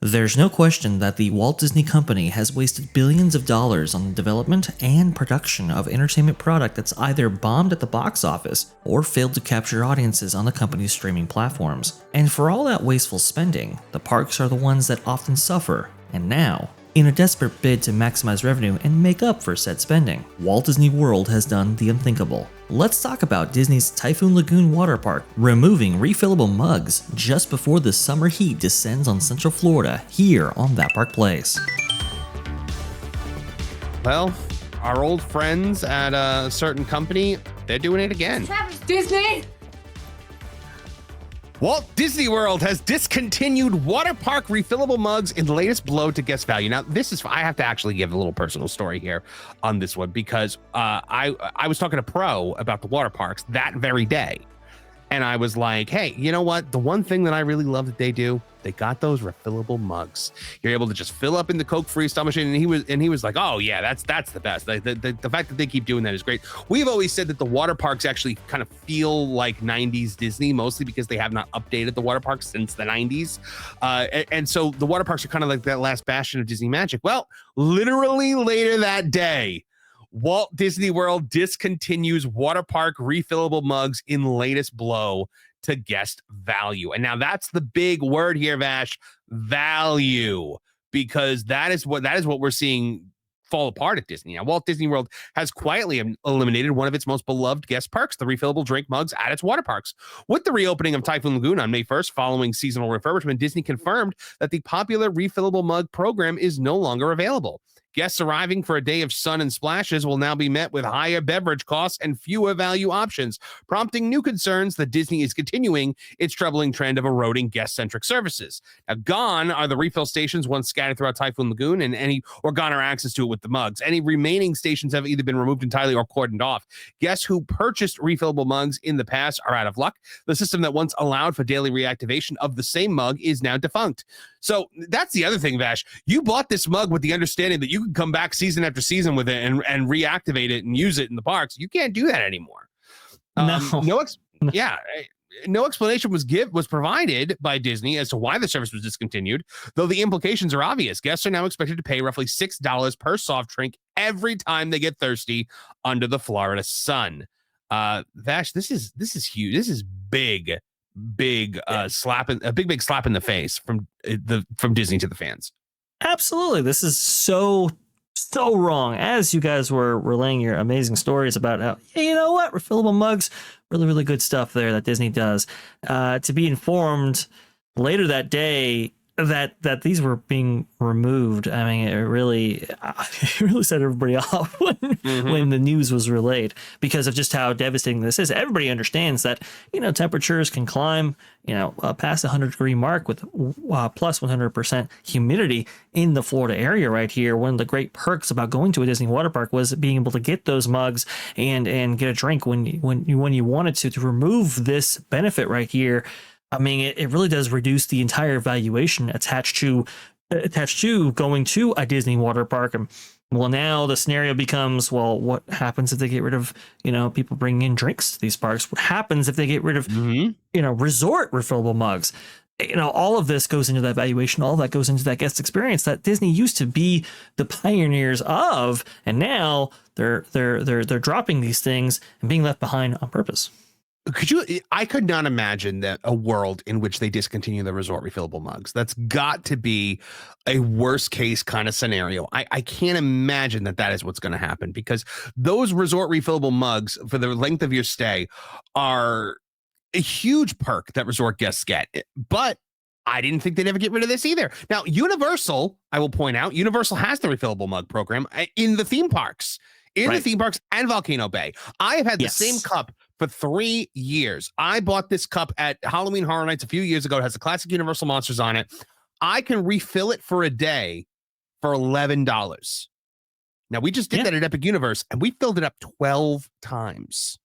There's no question that the Walt Disney Company has wasted billions of dollars on the development and production of entertainment product that's either bombed at the box office or failed to capture audiences on the company's streaming platforms. And for all that wasteful spending, the parks are the ones that often suffer, and now, in a desperate bid to maximize revenue and make up for said spending, Walt Disney World has done the unthinkable. Let's talk about Disney's Typhoon Lagoon water park removing refillable mugs just before the summer heat descends on Central Florida here on That Park Place. Well, our old friends at a certain company, they're doing it again. Travis Disney! Walt Disney World has discontinued water park refillable mugs in the latest blow to guest value. Now, I have to actually give a little personal story here on this one because I was talking to Pro about the water parks that very day. And I was like, hey, you know what? The one thing that I really love that they do, they got those refillable mugs. You're able to just fill up in the Coke Freestyle machine. And he was like, oh yeah, that's the best. The fact that they keep doing that is great. We've always said that the water parks actually kind of feel like 90s Disney, mostly because they have not updated the water parks since the 90s. And so the water parks are kind of like that last bastion of Disney magic. Well, literally later that day, Walt Disney World discontinues water park refillable mugs in latest blow to guest value. And now that's the big word here, Vash, value, because that is what we're seeing fall apart at Disney. Now, Walt Disney World has quietly eliminated one of its most beloved guest perks, the refillable drink mugs at its water parks. With the reopening of Typhoon Lagoon on May 1st, following seasonal refurbishment, Disney confirmed that the popular refillable mug program is no longer available. Guests arriving for a day of sun and splashes will now be met with higher beverage costs and fewer value options, prompting new concerns that Disney is continuing its troubling trend of eroding guest-centric services. Now, gone are the refill stations once scattered throughout Typhoon Lagoon, or gone are access to it with the mugs. Any remaining stations have either been removed entirely or cordoned off. Guests who purchased refillable mugs in the past are out of luck. The system that once allowed for daily reactivation of the same mug is now defunct. So that's the other thing, Vash. You bought this mug with the understanding that you could come back season after season with it and reactivate it and use it in the parks. You can't do that anymore. No explanation was provided by Disney as to why the service was discontinued, though the implications are obvious. Guests are now expected to pay roughly $6 per soft drink every time they get thirsty under the Florida sun. Vash, this is huge. This is big slap in the face from Disney to the fans. Absolutely. This is so wrong. As you guys were relaying your amazing stories about how, hey, you know what, refillable mugs, really, really good stuff there that Disney does. To be informed later that day that these were being removed, I mean, it really set everybody off when the news was relayed, because of just how devastating this is. Everybody understands that, temperatures can climb, past the 100-degree mark with plus 100% humidity in the Florida area right here. One of the great perks about going to a Disney water park was being able to get those mugs and get a drink when you wanted to remove this benefit right here. I mean, it really does reduce the entire valuation attached to going to a Disney water park. And well, now the scenario becomes, well, what happens if they get rid of, people bringing in drinks to these parks? What happens if they get rid of, resort refillable mugs? All of this goes into that valuation. All of that goes into that guest experience that Disney used to be the pioneers of, and now they're dropping these things and being left behind on purpose. I could not imagine that a world in which they discontinue the resort refillable mugs. That's got to be a worst case kind of scenario. I can't imagine that is what's going to happen, because those resort refillable mugs for the length of your stay are a huge perk that resort guests get. But I didn't think they'd ever get rid of this either. Now, Universal, I will point out, Universal has the refillable mug program in the theme parks. The theme parks and Volcano Bay. I have had the same cup for 3 years. I bought this cup at Halloween Horror Nights a few years ago. It has the classic Universal monsters on it. I can refill it for a day for $11. Now, we just did that at Epic Universe, and we filled it up 12 times.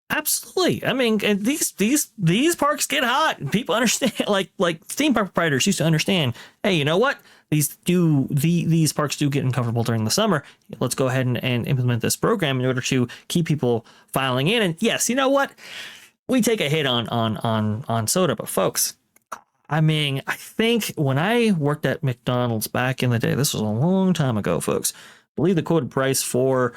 Absolutely. I mean, and these parks get hot. People understand, like theme park proprietors used to understand, hey, you know what? These parks do get uncomfortable during the summer. Let's go ahead and implement this program in order to keep people filing in. And yes, you know what? We take a hit on soda, but folks, I mean, I think when I worked at McDonald's back in the day, this was a long time ago, folks. I believe the quoted price for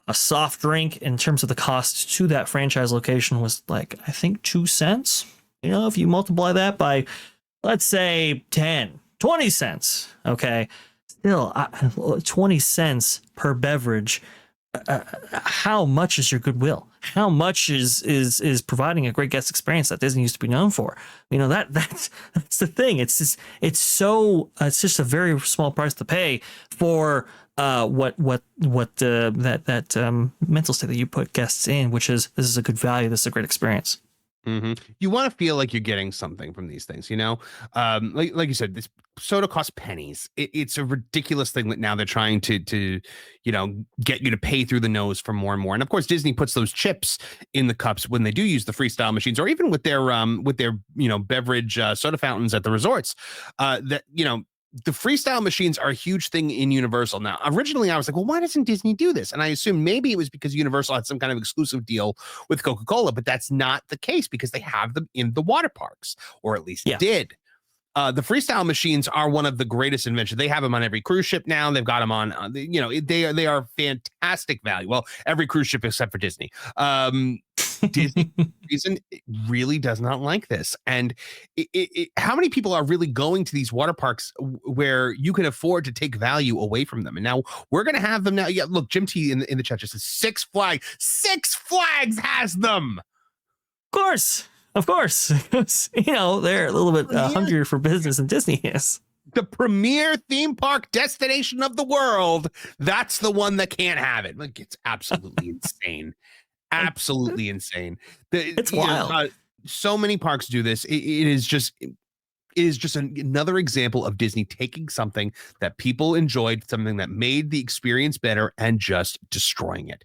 a soft drink in terms of the cost to that franchise location was like, I think 2 cents. You know, if you multiply that by, let's say 10, 20 cents. Okay. Still, 20 cents per beverage. How much is your goodwill? How much is providing a great guest experience that Disney used to be known for? You know, that's the thing. It's just a very small price to pay for what that mental state that you put guests in, which is, this is a good value, this is a great experience. You want to feel like you're getting something from these things, you know? Like you said, this soda costs pennies. It's a ridiculous thing that now they're trying to get you to pay through the nose for more and more. And of course, Disney puts those chips in the cups when they do use the freestyle machines, or even with their beverage soda fountains at the resorts. The freestyle machines are a huge thing in Universal. Now, originally I was like, well, why doesn't Disney do this? And I assumed maybe it was because Universal had some kind of exclusive deal with Coca-Cola, but that's not the case because they have them in the water parks, or at least did. The freestyle machines are one of the greatest inventions. They have them on every cruise ship now. They've got them on, they are fantastic value. Well, every cruise ship except for Disney. Disney reason really does not like this. And how many people are really going to these water parks where you can afford to take value away from them? And now we're going to have them now. Yeah, look, Jim T in the chat just says Six Flags has them. Of course. They're a little bit hungrier for business than Disney is. The premier theme park destination of the world. That's the one that can't have it. Like, it's absolutely insane. Absolutely insane. It's wild. So many parks do this. It is just another example of Disney taking something that people enjoyed, something that made the experience better, and just destroying it.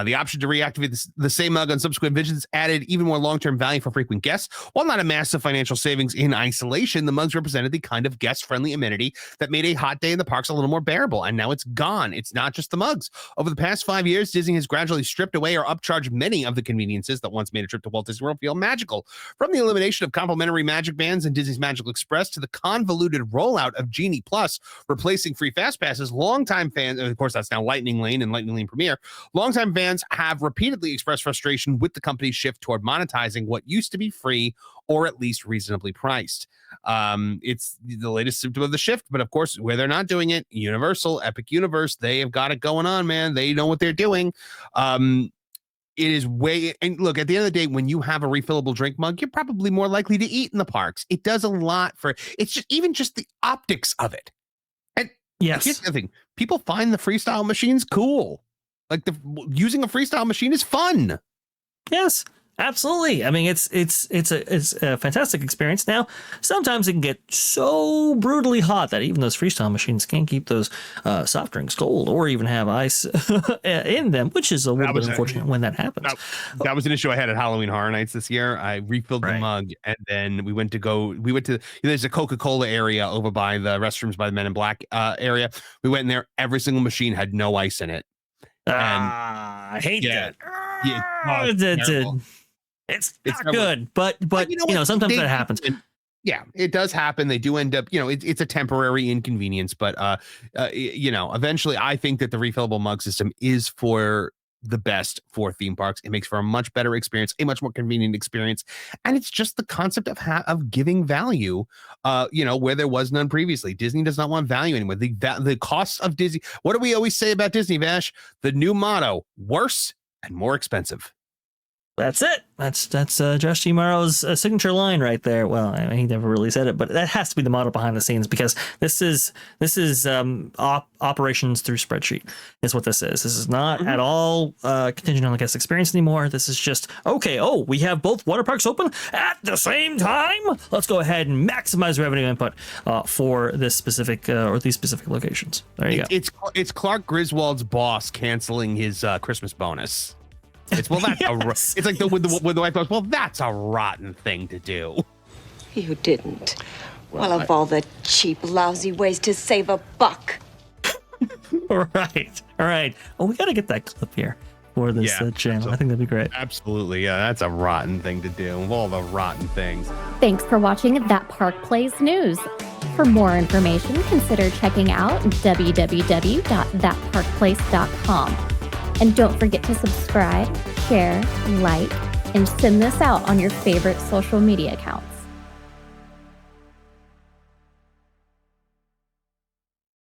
The option to reactivate the same mug on subsequent visits added even more long-term value for frequent guests. While not a massive financial savings in isolation, the mugs represented the kind of guest-friendly amenity that made a hot day in the parks a little more bearable, and now it's gone. It's not just the mugs. Over the past 5 years, Disney has gradually stripped away or upcharged many of the conveniences that once made a trip to Walt Disney World feel magical. From the elimination of complimentary magic bands and Disney's Magical Express to the convoluted rollout of Genie Plus, replacing free fast passes, longtime fans, and of course that's now Lightning Lane and Lightning Lane Premier, longtime fans have repeatedly expressed frustration with the company's shift toward monetizing what used to be free or at least reasonably priced. It's the latest symptom of the shift, but of course, where they're not doing it, Universal, Epic Universe, they have got it going on, man. They know what they're doing. It is and look, at the end of the day, when you have a refillable drink mug, you're probably more likely to eat in the parks. It does a lot it's just the optics of it. And yes, here's the other thing. People find the freestyle machines cool. Like using a freestyle machine is fun. Yes, absolutely. I mean, it's a fantastic experience. Now, sometimes it can get so brutally hot that even those freestyle machines can't keep those soft drinks cold or even have ice in them, which is a little bit unfortunate when that happens. That was an issue I had at Halloween Horror Nights this year. I refilled the mug, and then we went to there's a Coca-Cola area over by the restrooms by the Men in Black area. We went in there. Every single machine had no ice in it. I hate that. Yeah, it's not good, but sometimes that happens. Yeah, it does happen. They do end up, it's a temporary inconvenience, but eventually I think that the refillable mug system is for the best for theme parks. It makes for a much better experience, a much more convenient experience, and it's just the concept of giving value, where there was none previously. Disney does not want value anymore. The costs of Disney. What do we always say about Disney, Vash? The new motto: worse and more expensive. That's it. That's Josh G. Morrow's signature line right there. Well, I mean, he never really said it, but that has to be the model behind the scenes, because this is operations through spreadsheet is what this is. This is not at all contingent on the guest experience anymore. This is just, okay, we have both water parks open at the same time. Let's go ahead and maximize revenue input for this specific or these specific locations. There you go. It's Clark Griswold's boss canceling his Christmas bonus. It's that's it's like when the wife goes, well, that's a rotten thing to do. You didn't. Well, of all the cheap, lousy ways to save a buck. All right. Oh, we got to get that clip here. for this channel. I think that'd be great. Absolutely. Yeah, that's a rotten thing to do. Of all the rotten things. Thanks for watching That Park Plays News. For more information, consider checking out www.thatparkplace.com. And don't forget to subscribe, share, like, and send this out on your favorite social media accounts.